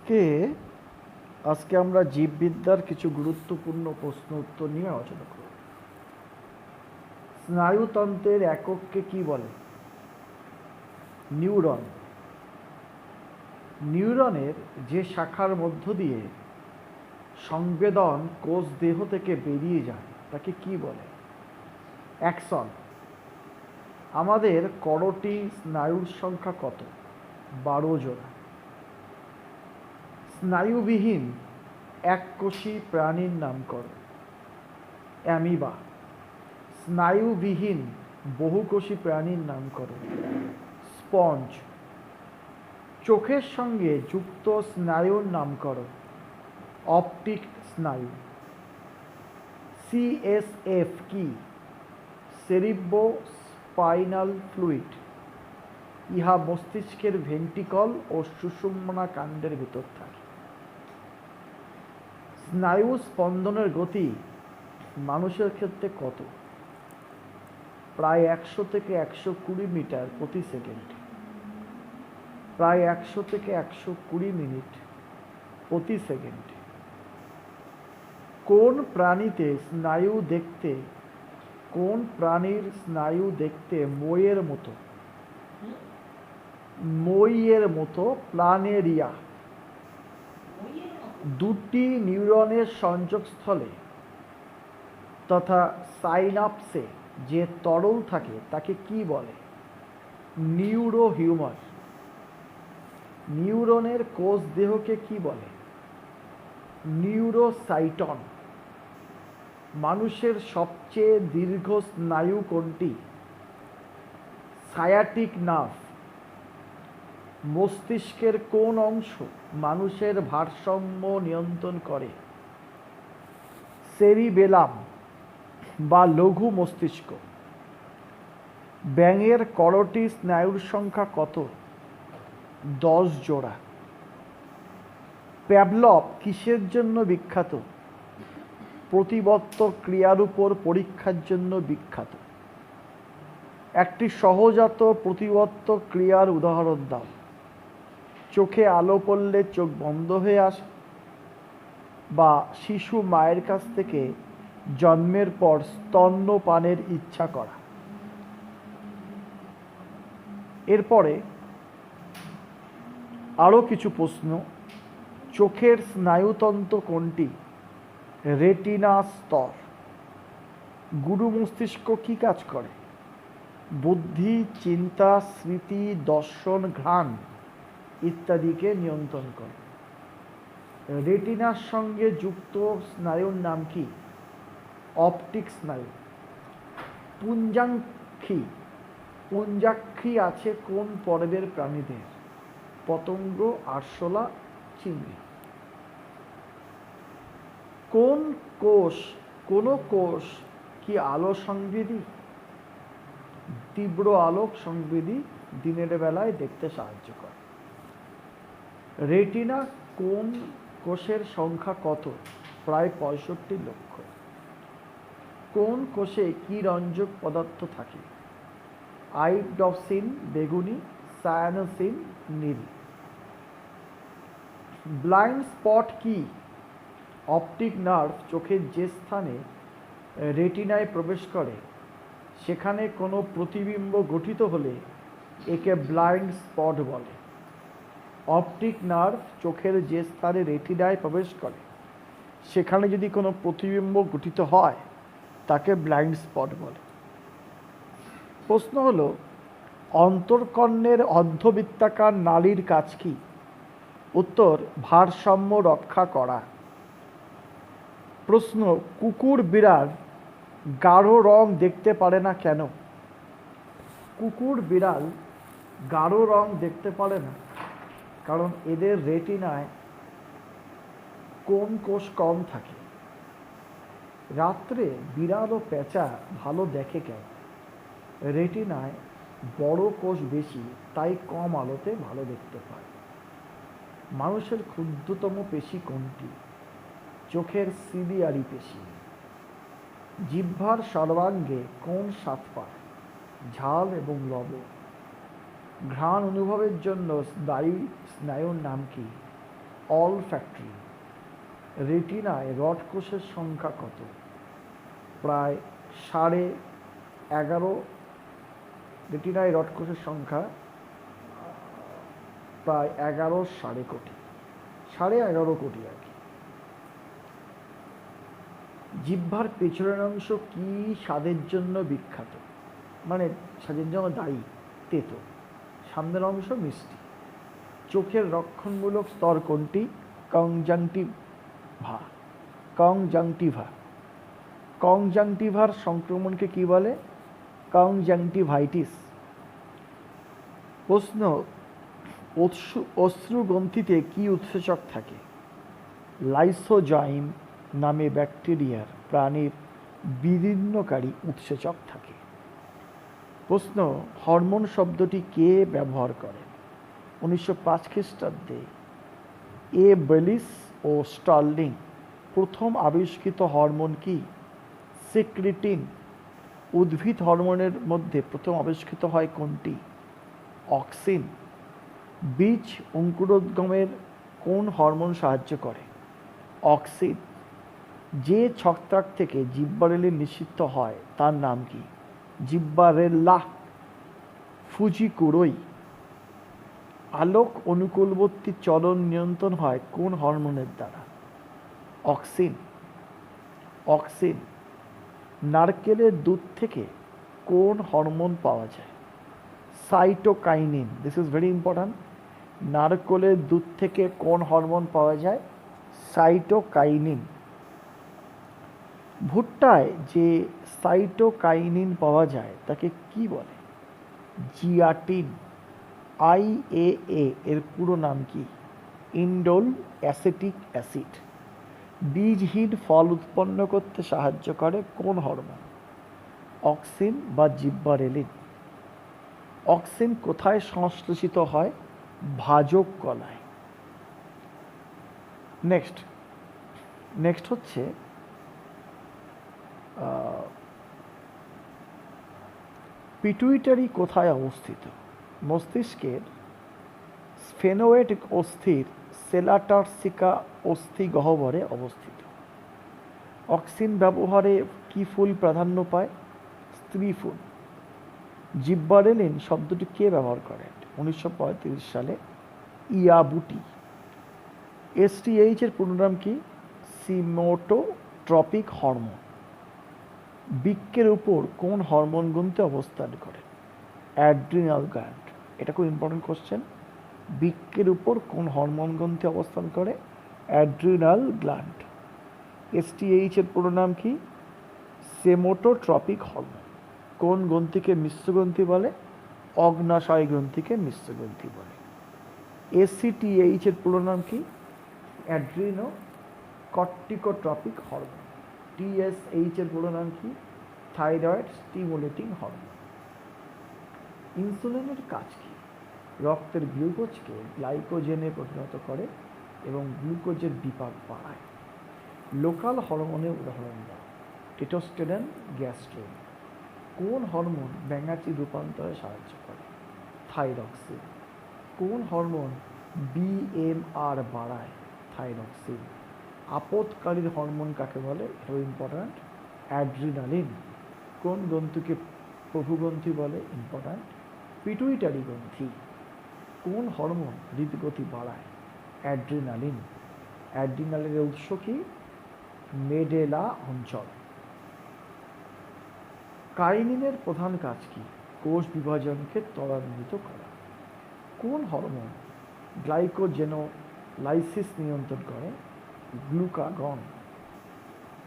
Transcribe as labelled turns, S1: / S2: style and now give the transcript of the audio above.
S1: কে আজকে আমরা জীববিদ্যার কিছু গুরুত্বপূর্ণ প্রশ্ন উত্তর নিয়ে আলোচনা করব। স্নায়ুতন্ত্রের একককে কি বলে? নিউরন। নিউরনের যে শাখার মধ্য দিয়ে সংবেদন কোষ দেহ থেকে বেরিয়ে যায় তাকে কি বলে? অ্যাক্সন। আমাদের করোটি স্নায়ুর সংখ্যা কত? 12 জোড়া। স্নায়ুবিহীন এককোষী প্রাণীর নাম করো। অ্যামিবা। স্নায়ুবিহীন বহুকোষী প্রাণীর নাম করো। স্পঞ্জ। চোখের সঙ্গে যুক্ত স্নায়ুর নাম করো। অপটিক স্নায়ু। সিএসএফ কি? Cerebro spinal fluid. ইহা মস্তিষ্কের ভেন্ট্রিকল ও সুষুম্না কাণ্ডের ভিতর থাকে। স্নায়ু স্পন্দনের গতি মানুষের ক্ষেত্রে কত? প্রায় 100 থেকে 120 মিটার প্রতি সেকেন্ড। প্রায় 100 থেকে 120 মিনিট প্রতি সেকেন্ড। কোন প্রাণীর স্নায়ু দেখতে মইয়ের মতো? প্ল্যানেরিয়া। দুটি নিউরনের সংযোগস্থলে তথা সাইনাপসে যে তরল থাকে তাকে কি বলে? নিউরোহিউমার। নিউরনের কোষ দেহকে কি বলে? নিউরোসাইটন। মানুষের সবচেয়ে দীর্ঘ স্নায়ু কোনটি? Sciatic nerve. মস্তিষ্কের কোন অংশ মানুষের ভারসাম্য নিয়ন্ত্রণ করে? সেরিবেলাম বা লঘু মস্তিষ্ক। ব্যাঙের করোটি স্নায়ুর সংখ্যা কত? 10 জোড়া। প্যাভলভ কিসের জন্য বিখ্যাত? প্রতিবর্ত ক্রিয়ার উপর পরীক্ষার জন্য বিখ্যাত। একটি সহজাত প্রতিবর্ত ক্রিয়ার উদাহরণ দাও। চোখে আলো পড়লে চোখ বন্ধ হয়ে আসে, বা শিশু মায়ের কাছ থেকে জন্মের পর স্তন্যপানের ইচ্ছা করা। এরপরে আরও কিছু প্রশ্ন। চোখের স্নায়ুতন্ত্র কোনটি? রেটিনা স্তর। গুরু মস্তিষ্ক কি কাজ করে? বুদ্ধি, চিন্তা, স্মৃতি, দর্শন, ঘ্রাণ ইত্যাদিকে নিয়ন্ত্রণ করে। রেটিনার সঙ্গে যুক্ত স্নায়ুর নাম কি? অপটিক স্নায়ু। পুঞ্জাক্ষী আছে কোন পর্বের প্রাণীদের? পতঙ্গ, আরশোলা, চিংড়ি। কোন কোষ কি আলো সংবেদী? তীব্র আলোক সংবেদী, দিনের বেলায় দেখতে সাহায্য করে। রেটিনা কোন কোষের সংখ্যা কত? প্রায় 65 লক্ষ। কোন কোষে কি রঞ্জক পদার্থ থাকে? আইডপসিন বেগুনি, সায়ানোসিন নীল। ব্লাইন্ড স্পট কি? অপটিক নার্ভ চোখের যে স্থানে রেটিনায় প্রবেশ করে সেখানে কোনো প্রতিবিম্ব গঠিত হলে একে ব্লাইন্ড স্পট বলে। অপটিক নার্ভ চোখের যে স্থানে রেটিনায় প্রবেশ করে সেখানে যদি কোনো প্রতিবিম্ব গঠিত হয় তাকে ব্লাইন্ড স্পট বলে। প্রশ্ন হলো, অন্তর্কর্ণের অর্ধবৃত্তাকার নালীর কাজ কি? উত্তর, ভারসাম্য রক্ষা করা। প্রশ্ন, কুকুর বিড়াল গাঢ় রং দেখতে পারে না কেন? কুকুর বিড়াল গাঢ় রং দেখতে পারে না কারণ এদের রেটিনায় কোন কোষ কম থাকে। রাত্রে বিড়াল ও পেঁচা ভালো দেখে কেন? রেটিনায় বড় কোষ বেশি, তাই কম আলোতে ভালো দেখতে পায়। মানুষের ক্ষুদ্রতম পেশি কোনটি? চোখের সিলিয়ারি পেশি। জিহ্বার সর্বাঙ্গে কোন স্বাদ পায়? ঝাল এবং লবণ। ঘ্রাণ অনুভবের জন্য স্নায়ুর নাম কি? অলফ্যাক্টরি। রেটিনায় রড কোষের সংখ্যা কত? প্রায় 11.5। রেটিনায় রড কোষের সংখ্যা প্রায় 11.5 কোটি, 11.5 কোটি আর কি। জিহ্বার পেছনের অংশ কি স্বাদের জন্য বিখ্যাত? মানে স্বাদের জন্য দায়ী, তেতো। সামনের অংশ মিষ্টি। চোখের রক্ষণমূলক স্তর কোনটি? কনজাংটিভা। কনজাংটিভা। কনজাংটিভার সংক্রমণকে কি বলে? কনজাংটিভাইটিস। প্রশ্ন, অশ্রুগ্রন্থিতে কি উৎসেচক থাকে? লাইসোজাইম নামে ব্যাকটেরিয়ার প্রাণীর বিদীর্ণকারী উৎসেচক থাকে। প্রশ্ন, হরমোন শব্দটি কে ব্যবহার করেন? 1905 খ্রিস্টাব্দে এ বেলিস ও স্টার্লিং। প্রথম আবিষ্কৃত হরমোন কি? সিক্রিটিন। উদ্ভিদ হরমোনের মধ্যে প্রথম আবিষ্কৃত হয় কোনটি? অক্সিন। বীজ অঙ্কুরোদ্গমের কোন হরমোন সাহায্য করে? অক্সিন। যে ছত্রাক থেকে জিব্বারেলিন নিষিদ্ধ হয় তার নাম কি? জিব্বারেল্লা। ফুজিকুরোই। আলোক অনুকূলবর্তী চলন নিয়ন্ত্রণ হয় কোন হরমোনের দ্বারা? অক্সিন। অক্সিন। নারকেলের দুধ থেকে কোন হরমোন পাওয়া যায়? Cytokinin. This is very important. নারকেলের দুধ থেকে কোন হরমোন পাওয়া যায়? সাইটোকাইনিন। ভুট্টায় যে সাইটোকাইনিন পাওয়া যায় তাকে কি বলে? জিয়াটিন। IAA এর পুরো নাম কি? Indole acetic acid. বীজহীন ফল উৎপন্ন করতে সাহায্য করে কোন হরমোন? অক্সিন বা জিব্বারেলিন। অক্সিন কোথায় সংশ্লেষিত হয়? ভাজক কলায়। নেক্সট হচ্ছে পিটুইটারি কোথায় অবস্থিত? মস্তিষ্কের স্ফেনোয়েড অস্থির সেলাটারসিকা অস্থি গহ্বরে অবস্থিত। অক্সিন ব্যবহারে কি ফুল প্রাধান্য পায়? স্ত্রী ফুল। জিব্বারেলিন শব্দটি কে ব্যবহার করেন? 1935 সালে ইয়াবুটি। STH এর পুরো নাম কি? সিমোটোট্রপিক হরমোন। বৃক্কের উপর কোন হরমোন গ্রন্থি অবস্থান করে? Adrenal gland. এটা খুব ইম্পর্টেন্ট কোশ্চেন। বৃক্কের উপর কোন হরমোন গ্রন্থি অবস্থান করে? Adrenal gland. STH এর পুরো নাম কি? সেমোটোট্রপিক হরমোন। কোন গ্রন্থিকে মিশ্র গ্রন্থি বলে? অগ্ন্যাশয় গ্রন্থিকে মিশ্র গ্রন্থি বলে। ACTH এর পুরো নাম কি? Adreno corticotropic hormone. TSH এর পুরো নাম কি? Thyroid stimulating hormone. ইনসুলিনের কাজ কি? রক্তের গ্লুকোজকে গ্লাইকোজেনে পরিণত করে এবং গ্লুকোজের বিপাক বাড়ায়। লোকাল হরমোনের উদাহরণ দাও। টেস্টোস্টেরন, গ্যাস্ট্রোন। কোন হরমোন ব্যাঙাচির রূপান্তরে সাহায্য করে? থাইরক্সিন। কোন হরমোন BMR বাড়ায়? থাইরক্সিন। আপদকারীর হরমোন কাকে বলে? এটা ইম্পর্ট্যান্ট। অ্যাড্রিনালিন। কোন গ্রন্থিকে প্রভুগ্রন্থি বলে? ইম্পর্ট্যান্ট। পিটুইটারি গ্রন্থি। কোন হরমোন হৃদগতি বাড়ায়? অ্যাড্রিনালিন। অ্যাড্রিনালিনের উৎস কি? মেডেলা অঞ্চল। কাইনিনের প্রধান কাজ কি? কোষ বিভাজনকে ত্বরান্বিত করা। কোন হরমোন গ্লাইকোজেনোলাইসিস নিয়ন্ত্রণ করে? গ্লুকাগন।